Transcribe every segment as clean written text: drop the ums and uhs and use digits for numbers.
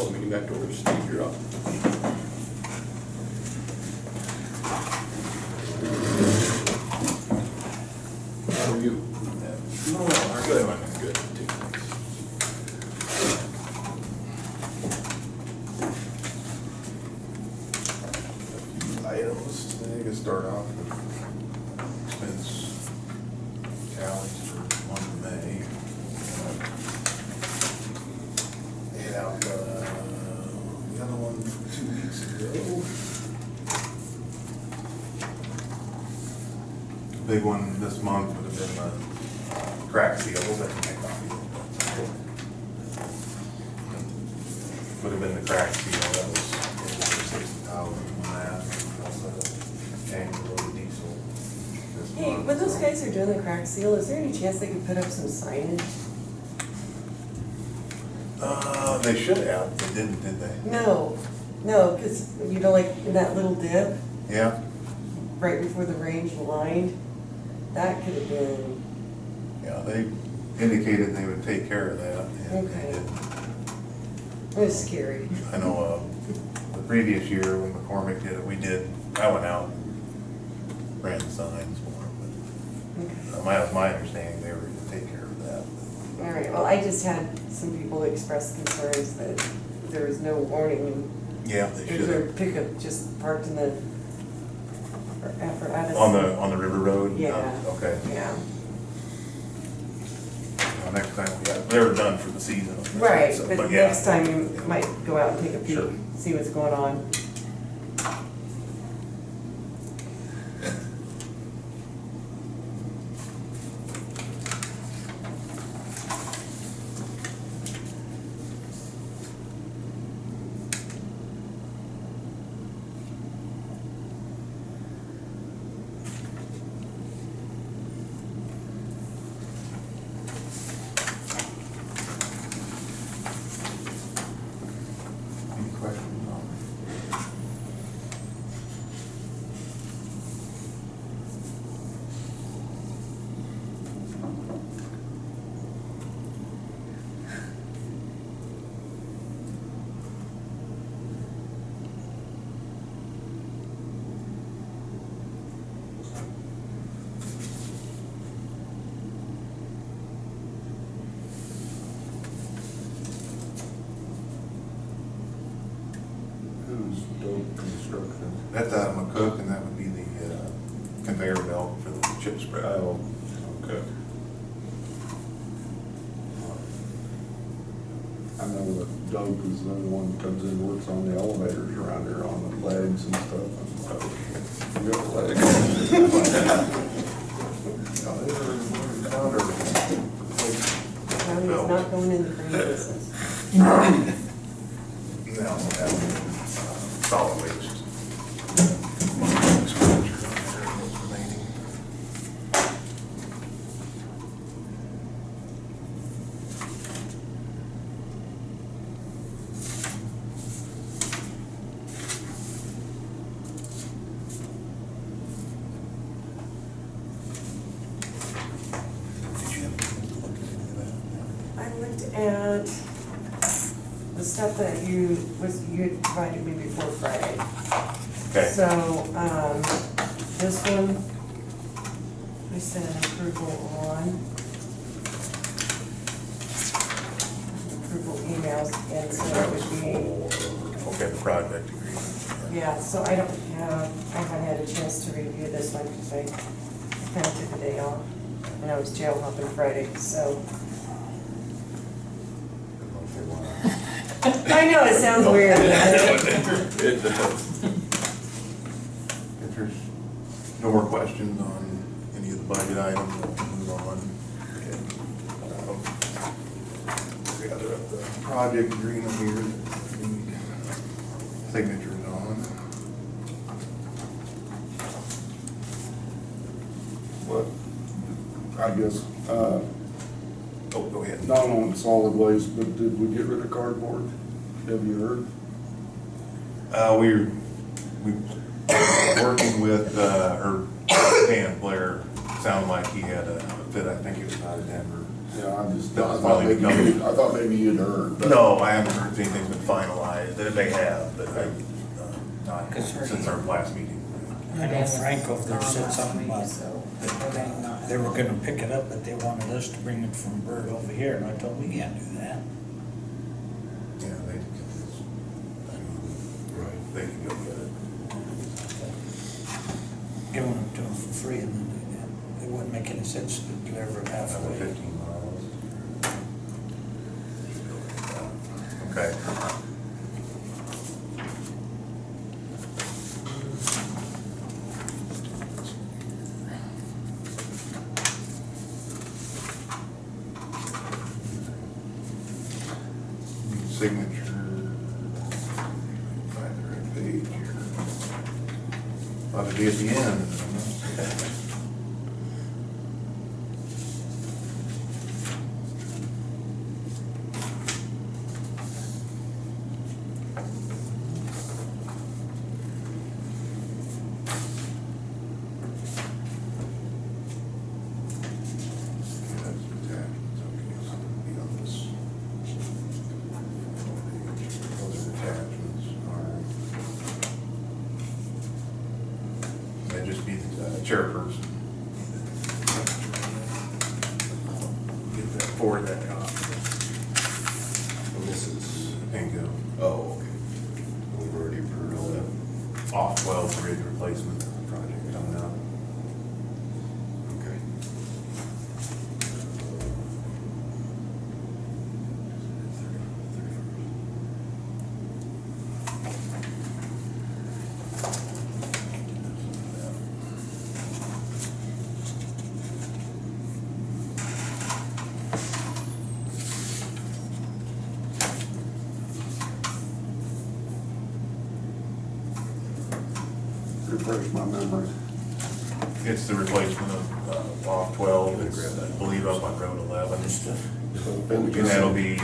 call the meeting back to order. Steve, you're up. How are you? No, I'm good. I'm good. Items today to start off with expense challenge for the month of May. Hit out the other one 2 weeks ago. The big one this month would have been the crack seals. I can make copy. Would have been the crack seal. That was over 60,000 on that. Also, annual diesel. This Hey, month, when those so. guys are doing the crack seal, is there any chance they could put up some signage? They should have. They didn't, did they? No, because, you know, like in that little dip, Yeah. right before the range lined, that could have been, Yeah, they indicated they would take care of that. And Okay. they didn't. it was scary. I know, the previous year when McCormick did it, I went out and ran the signs for them. Okay. But my understanding, they were gonna take care of that. All right, well, I just had some people express concerns that there was no warning. Yeah, they There's should a have. pickup just parked in the apparatus. On the river road? Yeah. Oh, okay. Yeah, Well, next time, they were done for the season. right, So, but yeah. next time you might go out and take a peek, Sure. see what's going on. Any questions on it? Who's Dope Construction? That's out of McCook, and that would be the conveyor belt for the chip spread. Oh, okay. I know that Dope is the one that comes in and works on the elevators around here on the legs and stuff. You got legs? County's not going in the green business. They also have solid waste. Expenditure on there, what's remaining. Did you have to look at any of that? I looked at the stuff that you had provided me before Friday. Okay. So, this one, I sent an approval on. Approval emails, and so that would be, Okay, the project agreement. yeah, so I haven't had a chance to review this one because I kind of took a day off. And I was jail hopping Friday, so. I know, it sounds weird. It does. If there's no more questions on any of the budget items, we'll move on. Gather up the project agreement here that we need signatures on. What, I guess, Oh, go ahead. not on solid waste, but did we get rid of cardboard? Have you heard? We working with, Dan Blair, sounded like he had a fit, I think it was out of Denver, Yeah, I thought maybe you'd heard. but- No, I haven't heard if anything's been finalized, that it may have, but not Cause her- since our last meeting. I know Frank over there said something about So, they were gonna pick it up, but they wanted us to bring it from Bird over here, and I told them, we can't do that. Yeah, they can go get it. Giving it to them for free, and then it wouldn't make any sense to deliver it Another halfway. 15 miles. Okay. Signature. Find the right page here. Ought to be at the end. Just be the chairperson. Get that, forward that copy. This is, Pinko. oh, okay. We've already approved all that. Off 12 bridge replacement project coming up. Okay. Refresh my memory. It's the replacement of off 12, it's, I believe, up on Road 11. And that'll be,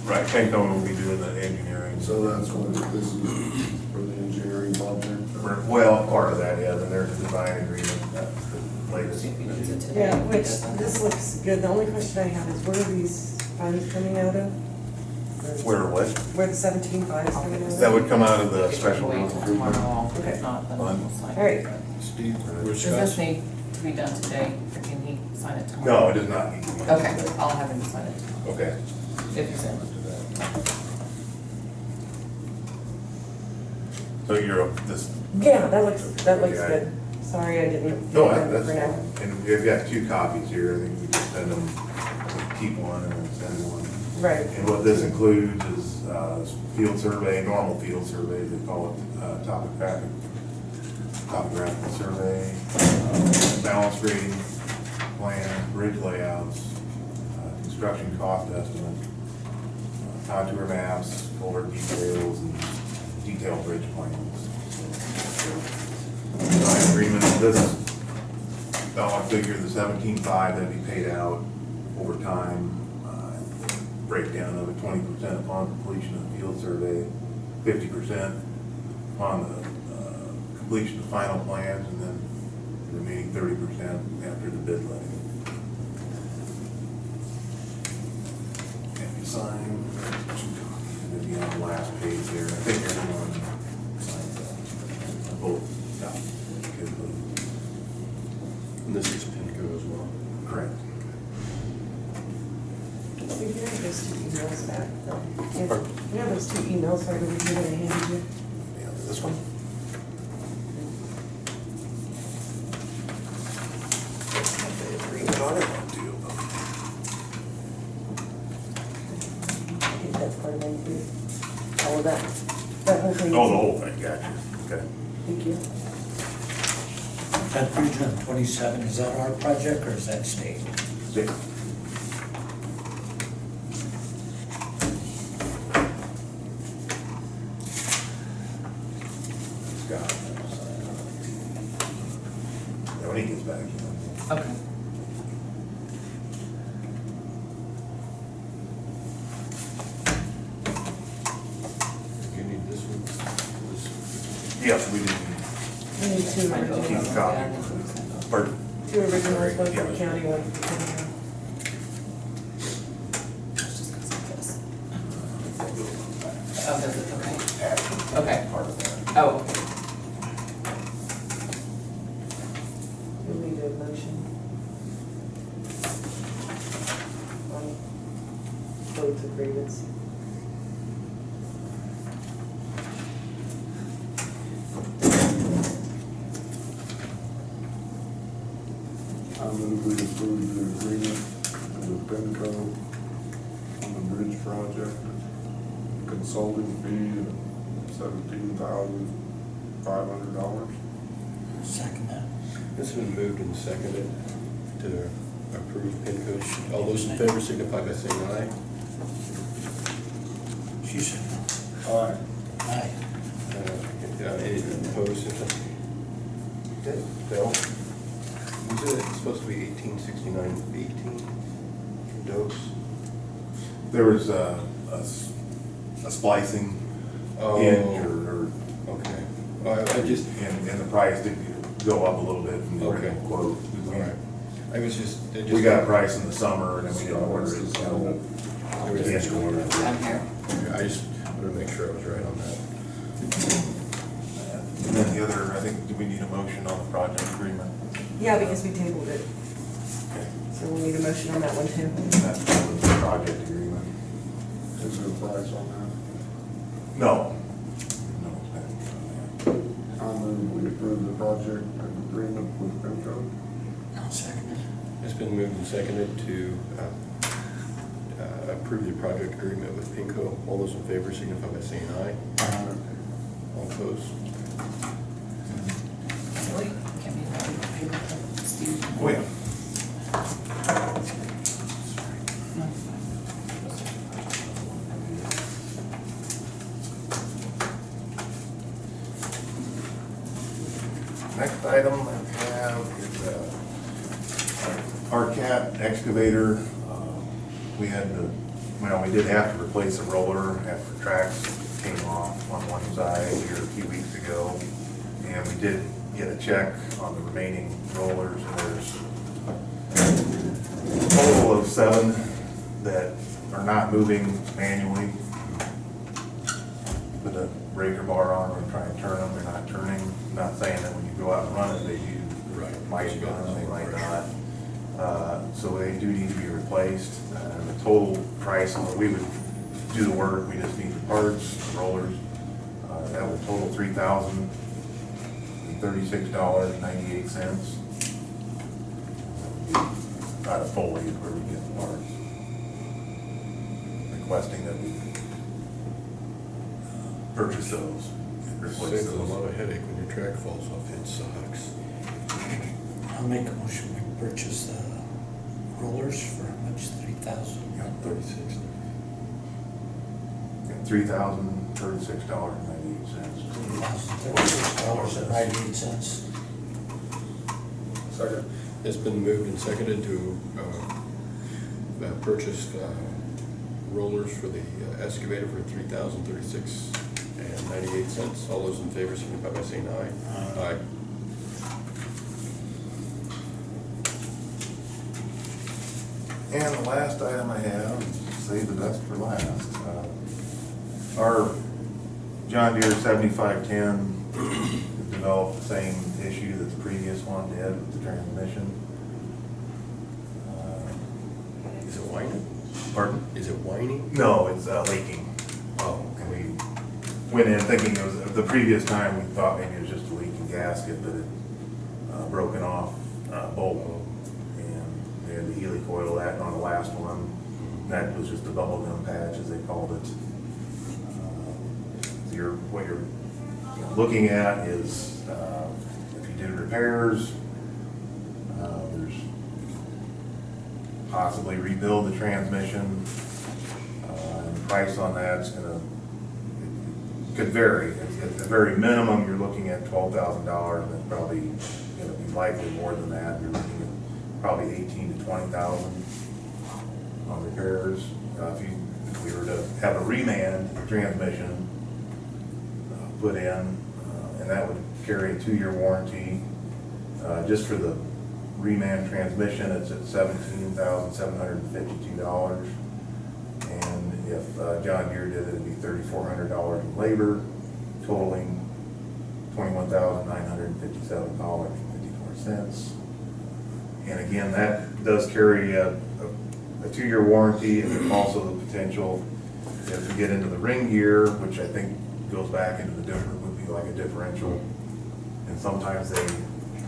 right, Pinko will be doing the engineering. So that's what this is for the engineering project. Well, part of that is, and there's a design agreement, that's the latest. Yeah, which, this looks good. The only question I have is where are these funds coming out of? Where what? Where the 17.5 is coming out of? That would come out of the special wait road till improvement. tomorrow, Okay. if not, then Fine. we'll sign it. All right. Steve, Does this need to be done today, or can he sign it tomorrow? No, it does not need to be. Okay, I'll have him sign it tomorrow, Okay. if he's in. So you're, this, Yeah, that looks Yeah. good. Sorry, I didn't. no, get that's that for fine. now. And we've got 2 copies here, I think we just send them, keep one and then send one. Right. And what this includes is field survey, normal field survey, they call it topographical survey, balance grading plan, bridge layouts, construction cost estimate, contour maps, culvert details, and detailed bridge plans. Design agreement, this dollar figure, the 17.5, that'd be paid out over time. Breakdown of it, 20% upon completion of the field survey, 50% upon the completion of final plans, and then the remaining 30% after the bid letting. And you sign, 2 copies, and then on the last page there, I think everyone signed that. Both, yeah. and this is Pinko as well. Correct. So you have those 2 emails back, though. Pardon? You have those 2 emails, so I believe you're gonna hand you. Yeah, this one? I think that's part of it, all of that whole thing. Oh, the whole thing, gotcha, okay. Thank you. That bridge on 27, is that our project, or is that state? Yeah. Scott. Yeah, when he gets back, you know. Okay. You need this one? Yes, we did. We need 2 Keep a originals. copy. Pardon? 2 originals, one for Yeah. the county, one for the county. Oh, does it, okay. action. Okay. Part of that. Oh, okay. We need a motion on both agreements. I move we approve the agreement with Penco on the bridge project. Consulting fee of $17,500. Second that. It's been moved and seconded to approve Pinco. All those in favor signify by saying aye. She said, Aye. aye. Any opposed? Okay, Bill? Was it supposed to be 1869-18 dose? There was a splicing hinge or, Okay. I just, and the price did go up a little bit from the Okay. original quote. all right. I was just. We got a price in the summer and then we didn't order it. I So was we had just to order it. I'm here. I just wanted to make sure I was right on that. And then the other, I think, do we need a motion on the project agreement? Yeah, because we tabled it, Okay. so we need a motion on that one too. That's the project agreement. Is there a price on No. No. that? I move we approve the project agreement with Penco. I'll second it. It's been moved and seconded to approve the project agreement with Pinco. All those in favor signify by saying aye. All opposed? Really? Can't be that paper from Steve. Oh, yeah. No. Next item I have is our cat excavator. We had to, well, we did have to replace a roller after tracks came off on one side here a few weeks ago. And we did get a check on the remaining rollers. There's a total of 7 that are not moving manually. Put a breaker bar on them and try and turn them, they're not turning. I'm not saying that when you go out and run it, they do. Right. Might run, they might not. So they do need to be replaced. The total price, we would do the work, we just need the parts, the rollers. That would total $3,036.98. Out of Foley is where we get the parts. Requesting that we purchase those and replace Saves a those. lot of headache when your track falls off. It sucks. I'll make a motion, we purchase the rollers for how much, 3,000? $36. $3,036.98. $3,036.98. Second. It's been moved and seconded to purchase rollers for the excavator for $3,036.98. All those in favor signify by saying aye. Aye. And the last item I have, save the best for last. Our John Deere 7510 developed the same issue that the previous one did with the transmission. Is it whining? Pardon? Is it whining? No, it's leaking. Oh, And we went in thinking it was, the previous time we thought maybe it was just a leaking gasket, but it broken off bolt. And they had to helicoil that on the last one. That was just a bubble gum patch, as they called it. So what you're looking at is if you did repairs, there's possibly rebuild the transmission. And the price on that's could vary. At the very minimum, you're looking at $12,000, and it's probably gonna be likely more than that. You're looking at probably $18,000 to $20,000 on repairs. If we were to have a remand transmission put in, and that would carry a 2-year warranty. Just for the remand transmission, it's at $17,752. And if John Deere did it, it'd be $3,400 in labor, totaling $21,957.54. And again, that does carry a 2-year warranty, and there's also the potential, if we get into the ring gear, which I think goes back into the different, would be like a differential, and sometimes they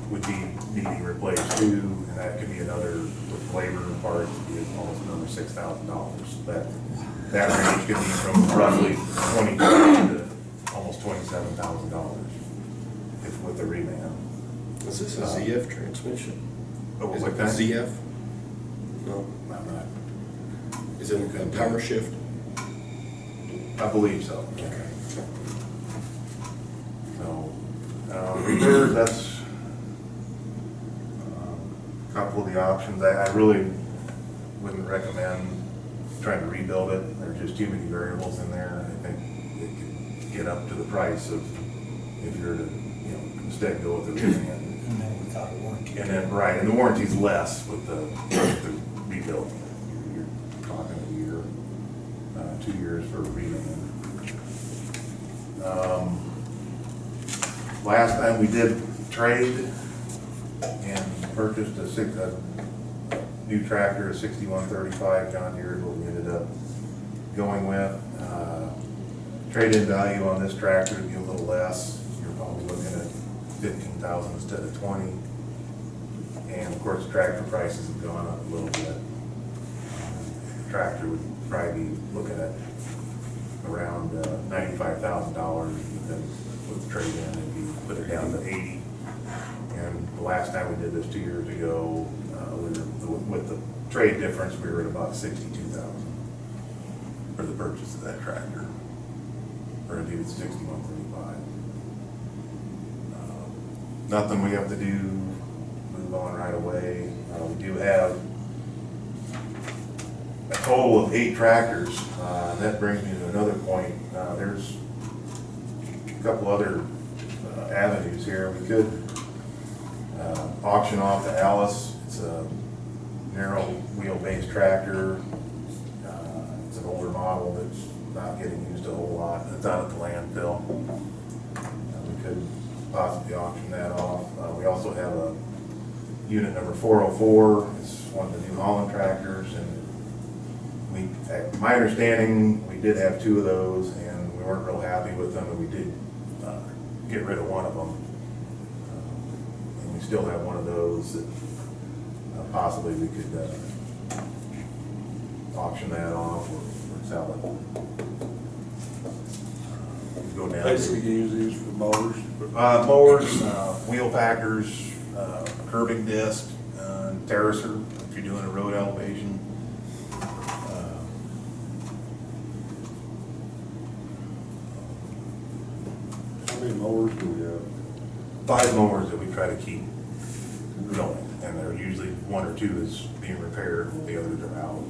would be needing replaced too, and that could be another, with labor and parts, would be almost another $6,000. That range could be from roughly $20,000 to almost $27,000 if with the remand. Is this a ZF transmission? Oh, Is like it that? ZF? No. I'm not, Is it a power shift? I believe so. Okay. So, repairs, that's a couple of the options. I really wouldn't recommend trying to rebuild it. There's just too many variables in there. I think it could get up to the price of, if you were to, instead go with the remand. And then without a warranty. And then, right, and the warranty's less with the rebuild. You're talking a year, 2 years for a remand. Last time we did trade and purchased a new tractor, a 6135 John Deere, is what we ended up going with. Trade-in value on this tractor would be a little less. You're probably looking at 15,000 instead of 20. And of course, tractor prices have gone up a little bit. The tractor would probably be looking at around $95,000, because with the trade-in, it'd be put it down to 80. And the last time we did this 2 years ago, with the trade difference, we were at about 62,000 for the purchase of that tractor. Or indeed, it's 6135. Nothing we have to do, move on right away. We do have a total of 8 tractors. And that brings me to another point. There's a couple other avenues here. We could auction off the Alice. It's a narrow wheelbase tractor. It's an older model that's not getting used a whole lot. It's out at the landfill. We could possibly auction that off. We also have a unit number 404. It's one of the New Holland tractors, and my understanding, we did have 2 of those, and we weren't real happy with them, and we did get rid of one of them. And we still have one of those that possibly we could auction that off or sell it. Go down. Basically, you use these for mowers. Mowers, wheel packers, curbing disc, terracer, if you're doing a road elevation. How many mowers do we have? 5 mowers that we try to keep going, and they're usually 1 or 2 is being repaired, the others are out.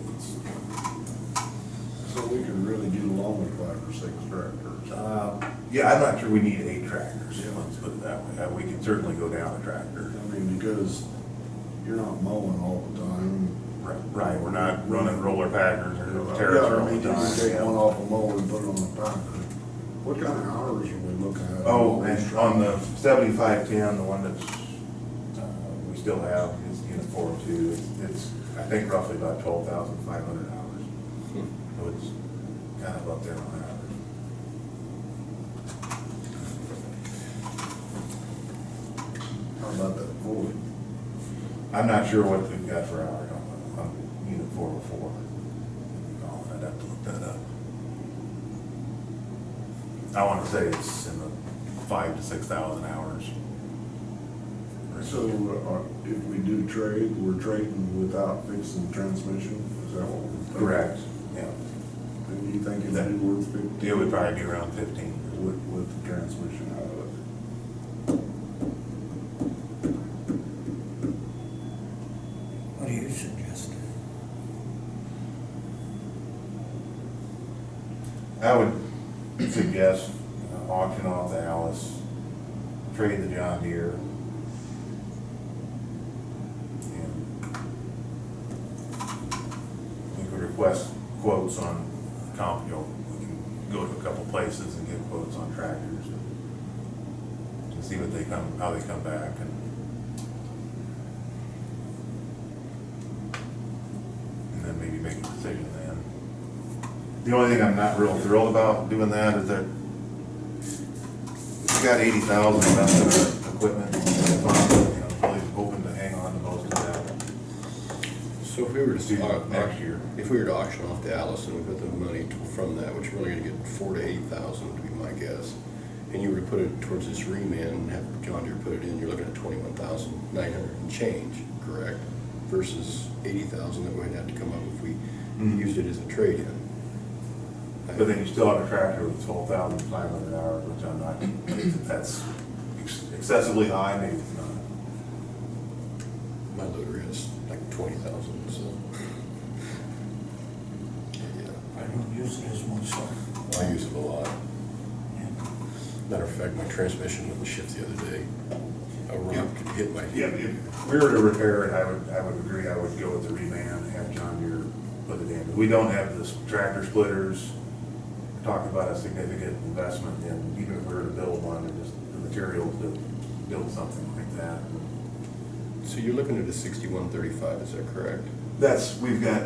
So we could really get along with 5 or 6 tractors. Yeah, I'm not sure we need 8 tractors, let's put it that way. We can certainly go down a tractor. I mean, because you're not mowing all the time. Right, we're not running roller packers or Yeah, terracer I all mean, the you can take time. one off a mower and put it on a packer. What kind of hours are we looking at? Oh, and on the 7510, the one that's, we still have, is unit 402, it's, I think roughly about 12,500 hours. So it's kind of up there on average. How about that Ford? I'm not sure what we've got for hours on unit 404. I'd have to look that up. I want to say it's in the 5,000 to 6,000 hours. So if we do trade, we're trading without fixing the transmission? Is that what we're thinking? Correct, yeah. And you think it'd be worth 15? It would probably be around 15. With the transmission out of it? What do you suggest? I would suggest auction off the Alice, trade the John Deere. And we could request quotes on we can go to a couple places and get quotes on tractors and see how they come back and then maybe make a decision then. The only thing I'm not real thrilled about doing that is that we got 80,000 left in our equipment fund, really hoping to hang on to most of that. So if we were See to, next year. if we were to auction off the Allison, we put the money from that, which we're only gonna get 4,000 to 8,000 to be my guess. And you were to put it towards this reman and have John Deere put it in, you're looking at 21,900 and change, correct? Versus 80,000 that we'd have to come up if we used it as a trade-in. But then you still have a tractor with 12,500 hours, which I'm not, that's excessively high, maybe it's not. My loader has like 20,000, so. Yeah, I don't use it as much, so. I use it a lot. Yeah. Matter of fact, my transmission wouldn't shift the other day. A rock could hit my. Yeah, if we were to repair it, I would agree, I would go with the reman and have John Deere put it in. We don't have the tractor splitters. We're talking about a significant investment in, even if we were to build one, and just the materials to build something like that. So you're looking at a 6135, is that correct? We've got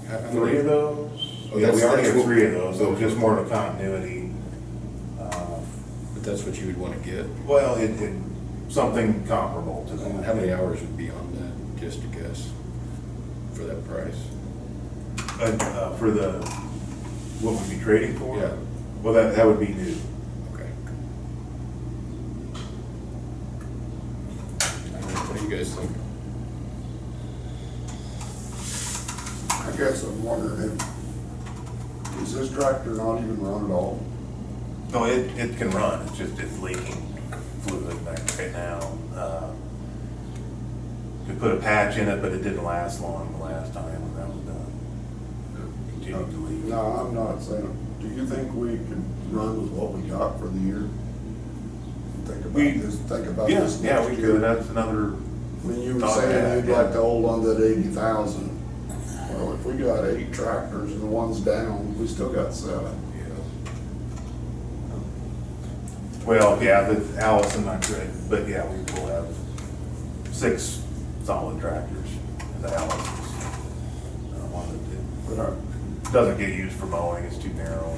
How 3 of those. Oh, Yeah, we that's- already that's have what- 3 of those, so it's just more of a continuity. But that's what you would want to get? Well, something comparable to that. How many hours would be on that, just to guess, for that price? For the, what we'd be trading for? Yeah. Well, that would be new. Okay. What do you guys think? I guess I'm wondering, is this tractor not even run at all? No, it can run, it's leaking fluid back right now. Could put a patch in it, but it didn't last long the last time when that was done. It continued to leak. No, I'm not saying, do you think we could run with what we got for the year? Think about Yeah, this yeah, next we year. could, that's another, When you were Not saying bad, you'd yeah. like to hold on to that 80,000, well, if we got 8 tractors and one's down, we still got 7. well, yeah, the Allison, not good, but yeah, we will have 6 solid tractors, the Allisons. One But that doesn't get used for mowing, it's too narrow,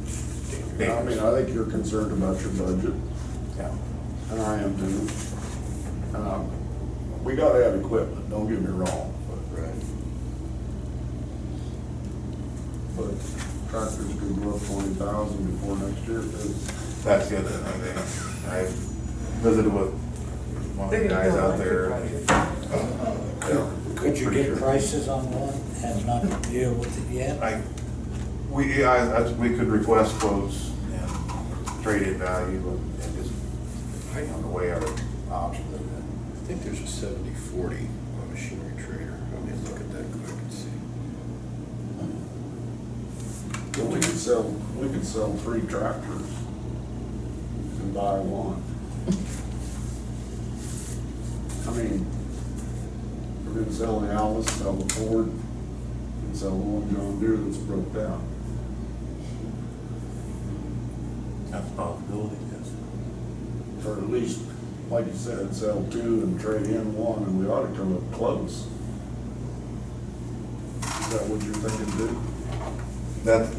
it's I mean, dangerous. I think you're concerned about your budget, Yeah. and I am too. We gotta have equipment, don't get me wrong, Right. but tractors could go up 20,000 before next year, because That's the other thing, I visited with one of the guys out there. Could you Pretty get sure. prices on one and not deal with it yet? We could request quotes and trade-in value and just, the way our options are. I think there's a 70/40 on Machinery Trader. Let me look at that quick and see. we could sell 3 tractors and buy one. I mean, we're gonna sell the Alice, sell the Ford, and sell the one John Deere that's broke down. That's a possibility, yes. Or at least, like you said, sell 2 and trade in 1, and we ought to come up close. Is that what you're thinking, dude? That's,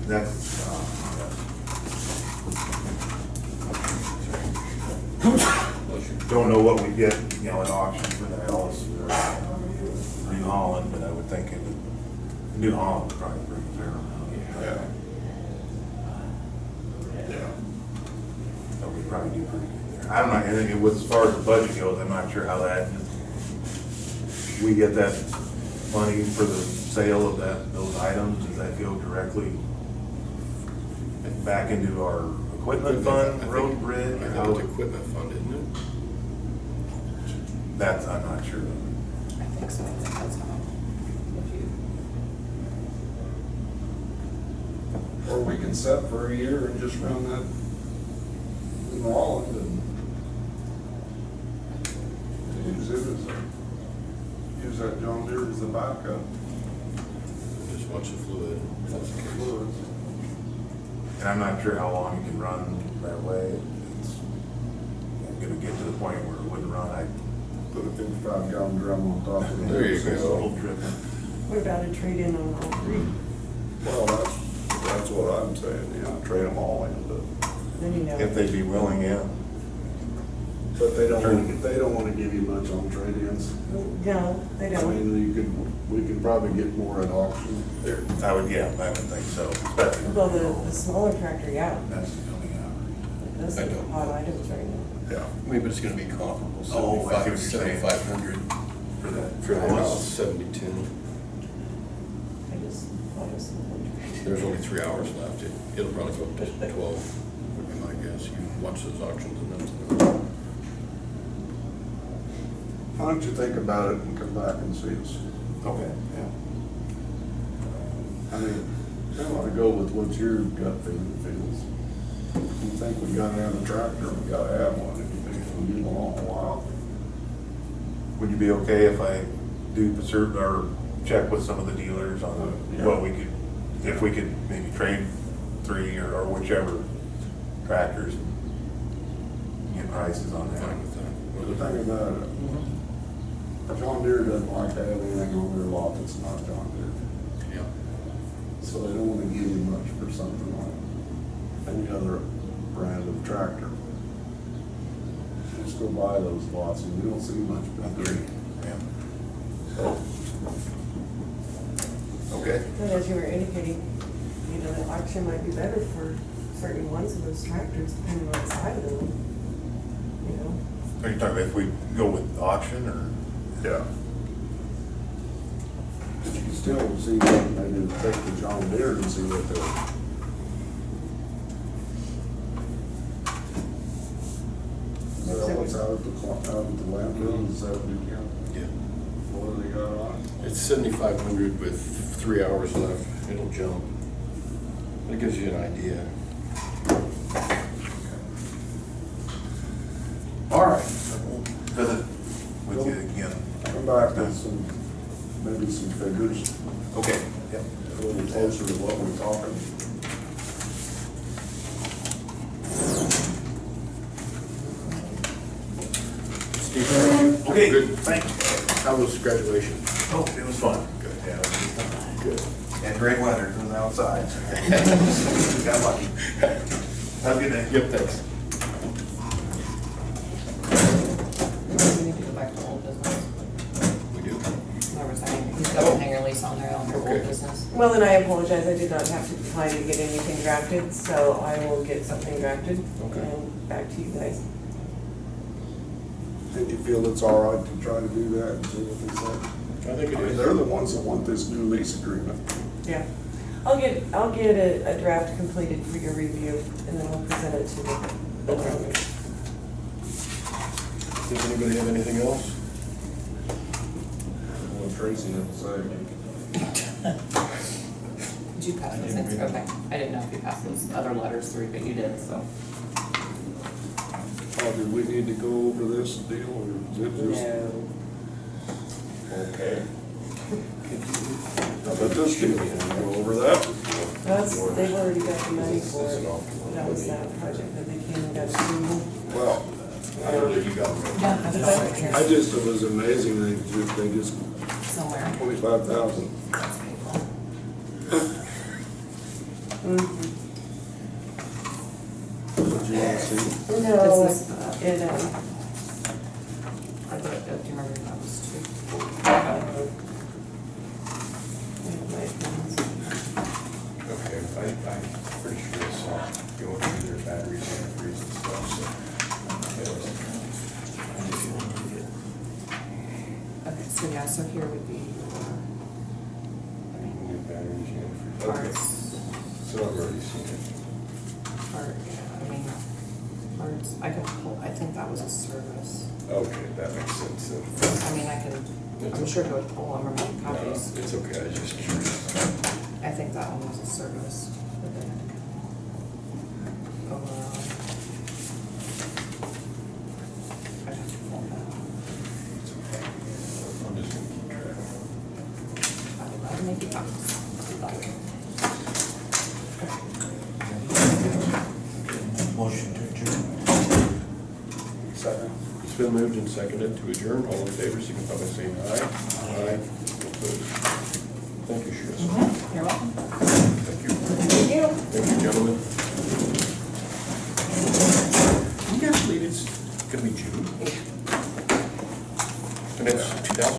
don't know what we get, at auction for the Alice or New Holland, but I would think New Holland would probably bring a fair amount. Yeah. Yeah. So we probably do pretty good there. I'm not, and with, as far as the budget goes, I'm not sure how that, we get that money for the sale of those items, does that go directly back into our equipment fund, road bridge? I or think how- it's equipment fund, isn't it? That's, I'm not sure. I think so, I think that's how. If you, Or we can set for a year and just run that in Walland and use it as use that John Deere as the backup. Just bunch of fluid. If that's the case. And I'm not sure how long you can run that way. It's gonna get to the point where it wouldn't run. I Put a 55-gallon drum on top of it. There you it's a go. little tripping. What about a trade-in on all three? Well, that's what I'm saying, you know, trade them all in, but. Then you know. If they'd be willing, yeah. But they don't wanna give you much on trade-ins. No, they I don't. mean, we could probably get more at auction. There, I would think so, especially. Well, the smaller tractor, yeah. That's coming out. Those I are don't hot know. items right now. Yeah. I mean, but it's gonna be comparable, Oh, I see what you're saying. 7,500 For that. for the house, 72. I just thought it was. There's only 3 hours left. It'll probably go up to 12, would be my guess. You watch those auctions and then. Why don't you think about it and come back and see us? Okay, yeah. I mean, I wanna go with what your gut feeling feels. You think we gotta have a tractor, we gotta have one, if you think it's gonna be a long while. Would you be okay if I do or check with some of the dealers on Yeah. what we could, if we could maybe trade 3 or whichever tractors and get prices on that? Fine with that. But the thing about it, John Deere doesn't like to have anything on their lot that's not John Deere. Yeah. So they don't wanna give you much for something like any other brand of tractor. Just go buy those lots and you don't see much better. Yeah. So, Okay. And as you were indicating, you know, the auction might be better for certain ones of those tractors, depending on the side of them. You know, Are you talking if we go with auction or? yeah. But you can still see what maybe take the John Deere and see what they're. Is that what's out at the landfill, is that what you count? Yeah. What do they got on? It's 7,500 with 3 hours left. It'll jump. It gives you an idea. All right. We'll visit with you again. Come back with some, maybe some figures, Okay. Yep. a little closer to what we're talking. Steve, thank you. Okay, Good. thanks. How was graduation? Oh, it was fun. Good. Yeah, it was fun. Good. And great weather, it was outside. Got lucky. Have a good day. Yep, thanks. We need to go back to old business. We do. There was, he's got a hanger lease on there on their Okay. old business. well, then I apologize, I did not have to apply to get anything drafted, so I will get something drafted Okay. and back to you guys. And you feel it's all right to try to do that and see what they say? I think I it mean, is. they're the ones that want this new lease agreement. Yeah, I'll get a draft completed for your review, and then we'll present it to the owners. Does anybody have anything else? What Tracy had to say. Did you pass those things? Okay, I didn't know if you passed those other letters through, but you did, so. Oh, do we need to go over this deal, or is it just? Okay. How about this deal, wanna go over that? They've already got the money for That's an it. awful lot. That was that project that they came and got approval. Well, I heard that you got them. Yeah, I just right here. I just, it was amazing, they just, Somewhere. 25,000. That's painful. What you wanna see? No, This is, it, I put it, do you remember that was two? Okay, I'm pretty sure I saw going through their batteries and freeze and stuff, so. Okay, so yeah, so here would be, New batteries and freeze. parts, So I've already seen it. yeah, I mean, parts, I can pull, I think that was a service. Okay, that makes sense then. I mean, I'm sure to pull them or make copies. No, it's okay, I was just curious. I think that one was a service, but then overall. I have to pull that. It's okay. I'm just gonna keep track. I would rather make you copies. Motion to adjourn. Second. It's been moved and seconded to adjourn. All in favor, signify by saying aye. Aye. Opposed? Thank you, Sheriff. You're welcome. Thank you. Thank you. Thank you, gentlemen. Can you guys believe it's gonna be June? And it's 2000.